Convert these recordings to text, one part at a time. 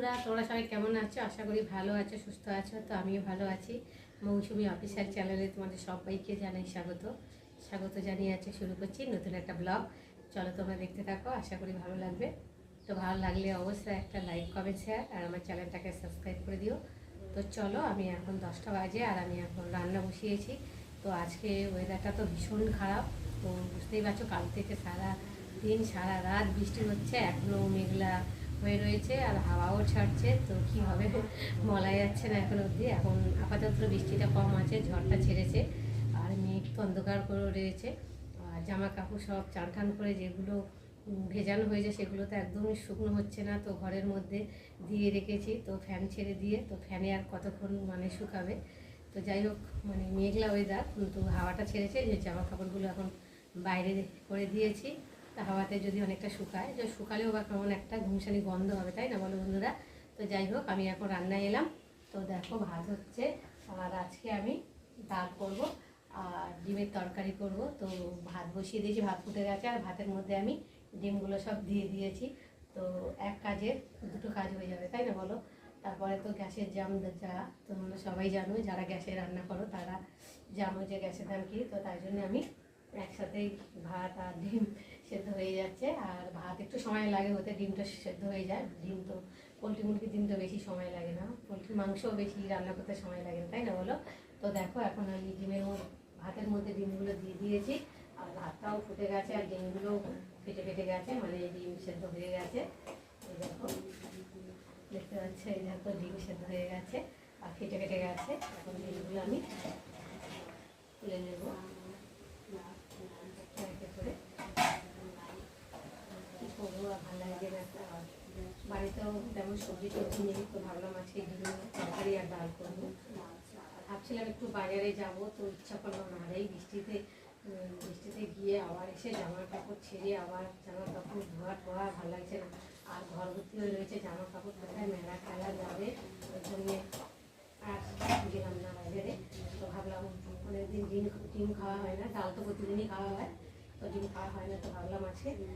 বন্ধুরা, তোমরা সবাই কেমন আছো? আশা করি ভালো আছো, সুস্থ আছো। তো আমিও ভালো আছি। মৌসুমি অফিসিয়াল চ্যানেলে তোমাদের সবাইকে জানাই স্বাগত জানিয়ে আছে শুরু করছি নতুন একটা ব্লগ। চলো তোমরা দেখতে থাকো, আশা করি ভালো লাগবে। তো ভালো লাগলে অবশ্যই একটা লাইক, কমেন্ট, শেয়ার আর আমার চ্যানেলটাকে সাবস্ক্রাইব করে দিও। তো চলো, আমি এখন 10টা বাজে আর আমি এখন রান্না বসিয়েছি। তো আজকে ওয়েদারটা তো ভীষণ খারাপ। তো বুঝতেই পারছো, কাল থেকে সারা দিন সারা রাত বৃষ্টি হচ্ছে, এখনও মেঘলা হয়ে রয়েছে আর হাওয়াও ছাড়ছে। তো কী হবে বলা যাচ্ছে না এখন অবধি। এখন আপাতত বৃষ্টিটা কম আছে, ঝড়টা ছেড়েছে আর মেঘ তো অন্ধকার করে রয়েছে। আর জামা কাপড় সব চান টান করে যেগুলো ভেজানো হয়েছে সেগুলো তো একদমই শুকনো হচ্ছে না। তো ঘরের মধ্যে দিয়ে রেখেছি, তো ফ্যান ছেড়ে দিয়ে, তো ফ্যানে আর কতক্ষণ শুকাবে। তো যাই হোক, মেঘলা ওয়েদার, কিন্তু হাওয়াটা ছেড়েছে, যে জামা কাপড়গুলো এখন বাইরে করে দিয়েছি। তা হাওয়াতে যদি অনেকটা শুকায়, যে শুকালেও বা কেমন একটা ঘুমসানি গন্ধ হবে, তাই না বলো বন্ধুরা? তো যাই হোক, আমি এখন রান্নায় এলাম। তো দেখো, ভাত হচ্ছে আর আজকে আমি ডাল করব আর ডিমের তরকারি করব। তো ভাত বসিয়ে দিয়েছি, ভাত ফুটে গেছে আর ভাতের মধ্যে আমি ডিমগুলো সব দিয়ে দিয়েছি। তো এক কাজে দুটো কাজ হয়ে যাবে, তাই না বলো? তারপরে তো গ্যাসের দাম যা তোমরা সবাই জানো, যারা গ্যাসে রান্না করো তারা জানো যে গ্যাসের দাম কী। তো তাই জন্য আমি একসাথেই ভাত আর ডিম সেদ্ধ হয়ে যাচ্ছে। আর ভাত একটু সময় লাগে হতে, ডিমটা সেদ্ধ হয়ে যায়। ডিম তো পোলট্রি মুরগির ডিম তো বেশি সময় লাগে না, পোলট্রি মাংসও বেশি রান্না করতে সময় লাগে না, তাই না বলো? তো দেখো, এখন আমি ভাতের মধ্যে ডিমগুলো দিয়ে দিয়েছি আর ভাতটাও ফুটে গেছে আর ডিমগুলো ফেটে গেছে, ডিম সেদ্ধ হয়ে গেছে। এই দেখো, দেখতে পাচ্ছি, এই দেখো ডিম সেদ্ধ হয়ে গেছে আর ফেটে গেছে। এখন ডিমগুলো আমি তুলে নেব করে। কী করবো, ভালো লাগে না। বাড়িতেও তেমন সবজি টবজি নেই, তো ভাবলাম আজকে ডিমের তরকারি আর ডাল করবো। ভাবছিলাম একটু বাজারে যাব, তো ইচ্ছা করলো না। আর এই বৃষ্টিতে গিয়ে আবার এসে জামা কাপড় ছেড়ে আবার জামা কাপড় ধোয়া ভালো লাগছে না। আর ঘর ভর্তি হয়ে রয়েছে জামা কাপড়, কোথায় মেলা খেলা যাবে, ওই জন্যে আর গেলাম না বাজারে। তো ভাবলাম অনেকদিন ডিম খাওয়া হয় না, ডাল তো প্রতিদিনই খাওয়া হয়, তো ডিম খাওয়া হয় না। তো ভাবলাম আজকে ডিম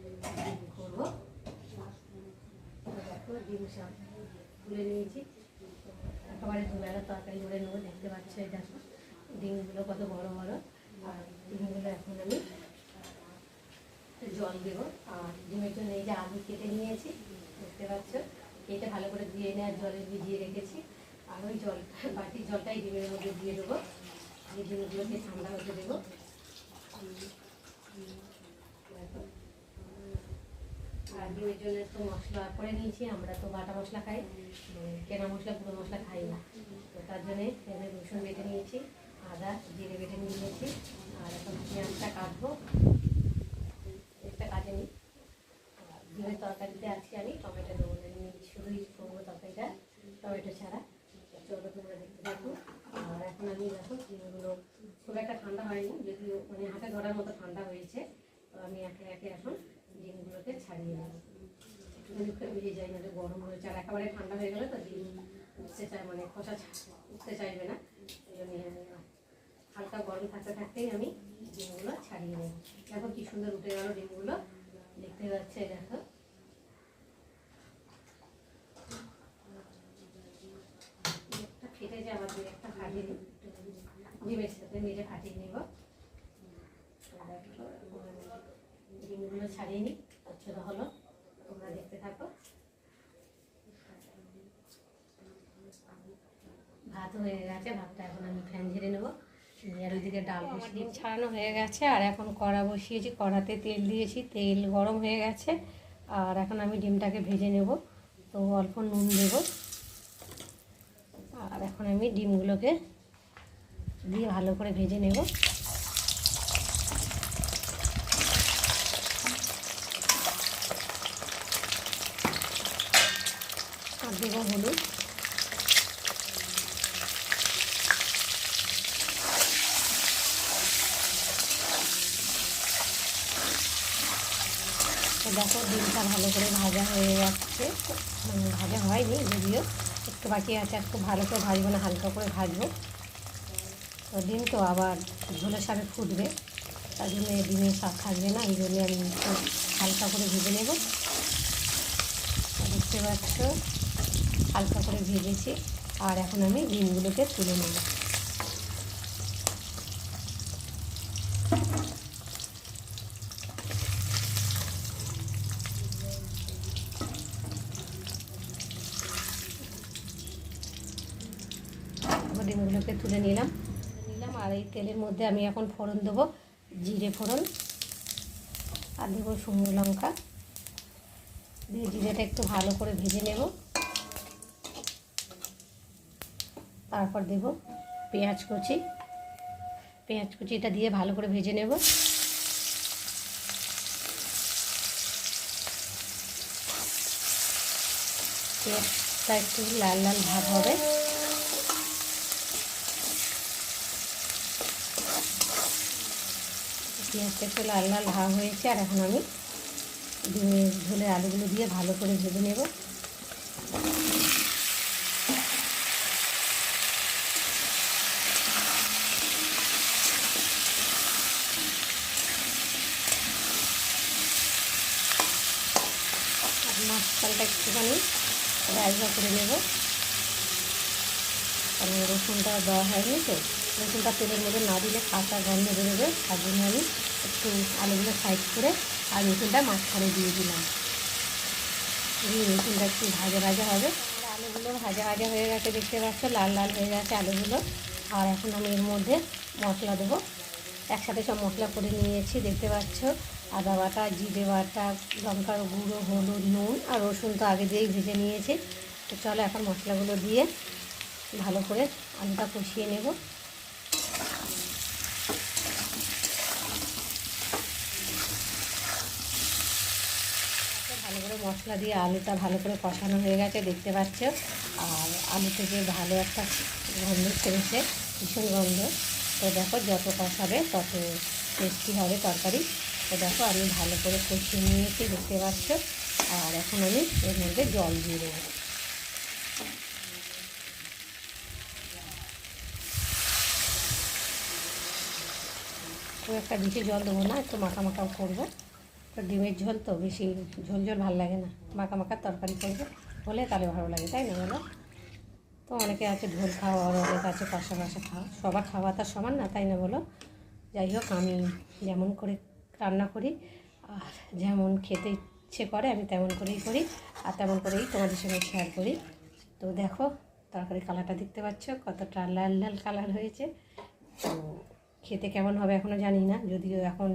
করবো। দেখো, ডিম সব তুলে নিয়েছি, একেবারে দুবেলা তরকারি করে নেবো। দেখতে পাচ্ছ, এই দেখো ডিমগুলো কত বড় বড়। আর ডিমগুলো এখন আমি জল দেবো। আর ডিমের জন্য এই যে আলু কেটে নিয়েছি, দেখতে পাচ্ছ, এটা ভালো করে দিয়ে এনে আর জলে ভিজিয়ে রেখেছি। আর ওই বাটির জলটাই ডিমের মধ্যে দিয়ে দেবো। এই ডিমগুলোকে ঠান্ডা হতে দেবো। আর ডিমের জন্য একটু মশলা করে নিয়েছি। আমরা তো বাটা মশলা খাই, কেনা মশলা, গুঁড়ো মশলা খাই না। তো তার জন্যে রসুন বেটে নিয়েছি, আদা জিরে বেটে নিয়েছি। আর এখন পেঁয়াজটা কাটবো, একটা কাটে নিই। আর ডিমের তরকারিতে আজকে আমি টমেটো দেবো, শুধুই করবো তরকারিটা টমেটো ছাড়া। চলো তোমরা দেখতে থাকো। আর এখন আমি দেখো ডিমগুলো খুব একটা ঠান্ডা হয়নি, যদিও হাতে ধরার মতো ঠান্ডা হয়েছে। তো আমি একে একে এখন ডিমগুলোকে ছাড়িয়ে নেব। একটুখানি করে ভিজে যায়, গরম হয়েছে আর একেবারে ঠান্ডা হয়ে গেলে তো ডিম উঠতে চায়, খোসা উঠতে চাইবে না। এই জন্য হালকা গরম থাকতেই আমি ডিমগুলো ছাড়িয়ে নেব। দেখো কি সুন্দর উঠে গেল ডিমগুলো, দেখতে পাচ্ছে। দেখো, একটা ফেটে যায়, আবার একটা ফাটিয়ে নিই, ডিমের সাথে মেরে ফাটিয়ে নেব। ডিমগুলো ছাড়িয়ে নিই, ছোট হলো, তোমরা দেখতে থাকো। ভাত হয়ে গেছে, ভাতটা এখন আমি ফ্যান ঝেড়ে নেবো। আর ওইদিকে ডাল বসিয়ে, ডিম ছাড়ানো হয়ে গেছে আর এখন কড়া বসিয়েছি, কড়াতে তেল দিয়েছি, তেল গরম হয়ে গেছে। আর এখন আমি ডিমটাকে ভেজে নেব। তো অল্প নুন দেব আর এখন আমি ডিমগুলোকে দিয়ে ভালো করে ভেজে নেব। আর দেব হলুদ। তো দেখো, ডিমটা ভালো করে ভাজা হয়ে যাচ্ছে, ভাজা হয়নি যদিও, একটু বাকি আছে। একটু ভালো করে ভাজবো না, হালকা করে ভাজবো। তো ডিম তো আবার ঝোলের সাথে ফুটবে, তার জন্য ডিমের স্বাদ থাকবে না, এই জন্য আমি একটু হালকা করে ভেজে নেব। দেখতে পাচ্ছ হালকা করে ভেজেছি। আর এখন আমি ডিমগুলোকে তুলে নেব। ডিমগুলোকে তুলে নিলাম। আর এই তেলের মধ্যে আমি এখন ফোড়ন দেবো, জিরে ফোড়ন, আর দেবো শুকনো লঙ্কা দিয়ে জিরেটা একটু ভালো করে ভেজে নেব। তারপর দেব পেঁয়াজ কুচি, পেঁয়াজ কুচিটা দিয়ে ভালো করে ভেজে নেব। পেঁয়াজটা একটু লাল লাল ভাব হবে। পেঁয়াজটা একটু লাল লাল ভাব হয়েছে। আর এখন আমি ডিমের ঝোলের আলুগুলো দিয়ে ভালো করে ভেজে নেব। মাছটা একটুখানি রাইজা করে নেব, কারণ রসুনটা দেওয়া হয়নি তো। রসুনটা তেলের মধ্যে না দিলে কাঁচা গন্ধ বেরোবে, তার জন্য আমি একটু আলুগুলো সাইড করে আর রসুনটা মাঝখানে দিয়ে দিলাম। রসুনটা একটু ভাজা ভাজা হবে। আলুগুলো ভাজা ভাজা হয়ে গেছে, দেখতে পাচ্ছ লাল লাল হয়ে গেছে আলুগুলো। আর এখন আমি এর মধ্যে মশলা দেবো। একসাথে সব মশলা করে নিয়েছি, দেখতে পাচ্ছ। আদা বাটা, জিরে বাটা, লঙ্কার গুঁড়ো, হলুদ, নুন আর রসুন তো আগে দিয়েই ভেজে নিয়েছি। তো চলো এখন মশলাগুলো দিয়ে ভালো করে আলুটা কষিয়ে নেব। ভালো করে মশলা দিয়ে আলুটা ভালো করে কষানো হয়ে গেছে, দেখতে পাচ্ছ। আর আলু থেকে ভালো একটা গন্ধ ছেড়েছে, ভীষণ গন্ধ। তো দেখো যত কষাবে তত টেস্টি হবে তরকারি। তো দেখো আমি ভালো করে কষিয়ে নিয়েছি, দেখতে পাচ্ছ। আর এখন আমি এর মধ্যে জল দিয়ে দেবো। খুব একটা বেশি জল দেবো না, একটু মাখা মাখাও করবো। তো ডিমের ঝোল তো বেশি ঝোল ঝোল ভালো লাগে না, মাখা মাখা তরকারি করবো হলে তাহলে ভালো লাগে, তাই না বলো? তো অনেকে আছে ঝোল খাওয়া, আর অনেকে আছে কষা কষা খাওয়া, সবার খাওয়া তার সমান না, তাই না বলো? যাই হোক, আমি যেমন করে রান্না করি আর যেমন খেতে ইচ্ছে করে আমি তেমন করেই করি, আর তেমন করেই তোমাদের সঙ্গে শেয়ার করি। তো দেখো তরকারি কালারটা দেখতে পাচ্ছ, কতটা লাল লাল কালার হয়েছে। তো খেতে কেমন হবে এখনও জানি না, যদিও এখন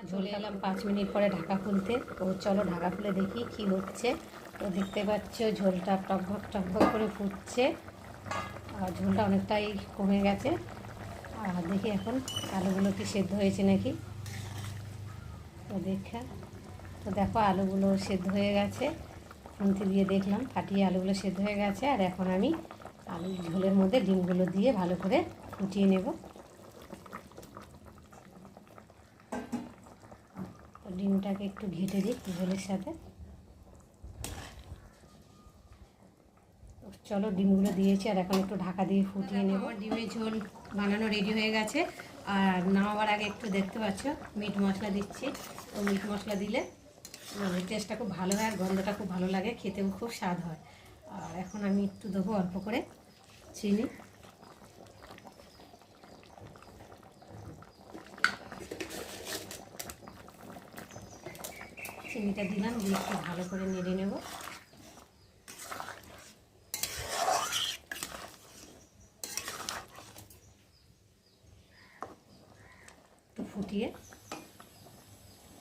ঝোল এলাম 5 মিনিট পরে ঢাকা খুলতে। তো চলো ঢাকা খুলে দেখি কি হচ্ছে। তো দেখতে পাচ্ছ ঝোলটা টকভক টকভক করে ফুটছে, আর ঝোলটা অনেকটাই কমে গেছে। আর দেখি এখন আলুগুলো কি সেদ্ধ হয়েছে নাকি। তো দেখো আলুগুলো সেদ্ধ হয়ে গেছে, খুন্তি দিয়ে দেখলাম, ফাটিয়ে আলুগুলো সেদ্ধ হয়ে গেছে। আর এখন আমি আলু ঝোলের মধ্যে ডিমগুলো দিয়ে ভালো করে ফুটিয়ে নেব। ডিমটাকে একটু ঘেটে দিই ঝোলের সাথে। চলো ডিমগুলো দিয়েছি, আর এখন একটু ঢাকা দিয়ে ফুটিয়ে নেব। আমার ডিমের ঝোল বানানো রেডি হয়ে গেছে। আর নামাবার আগে একটু দেখতে পাচ্ছ মিট মশলা দিচ্ছি। তো মিট মশলা দিলে টেস্টটা খুব ভালো হয়, আর গন্ধটা খুব ভালো লাগে, খেতেও খুব স্বাদ হয়। আর এখন আমি একটু দেবো অল্প করে চিনি। চিনিটা দিলাম, দিয়ে একটু ভালো করে নেড়ে নেব। একটু ফুটিয়ে,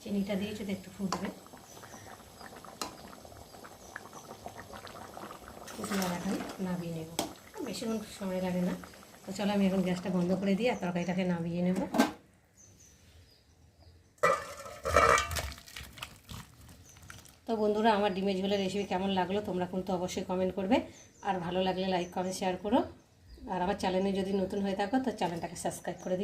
চিনিটা দিয়েছি তো একটু ফুটবে, ফুটলে আর এখন নামিয়ে নেব। বেশিক্ষণ সময় লাগে না। তো চলো আমি এখন গ্যাসটা বন্ধ করে দিই আর তরকারিটাকে নামিয়ে নেব। তো বন্ধুরা, আমার ডিমের ঝোলের রেসিপি কেমন লাগলো তোমরা কিন্তু অবশ্যই কমেন্ট করবে। আর ভালো লাগলে লাইক কমেন্ট শেয়ার করো। আর আমার চ্যানেলে যদি নতুন হয়ে থাকো তো চ্যানেলটাকে সাবস্ক্রাইব করে দিও।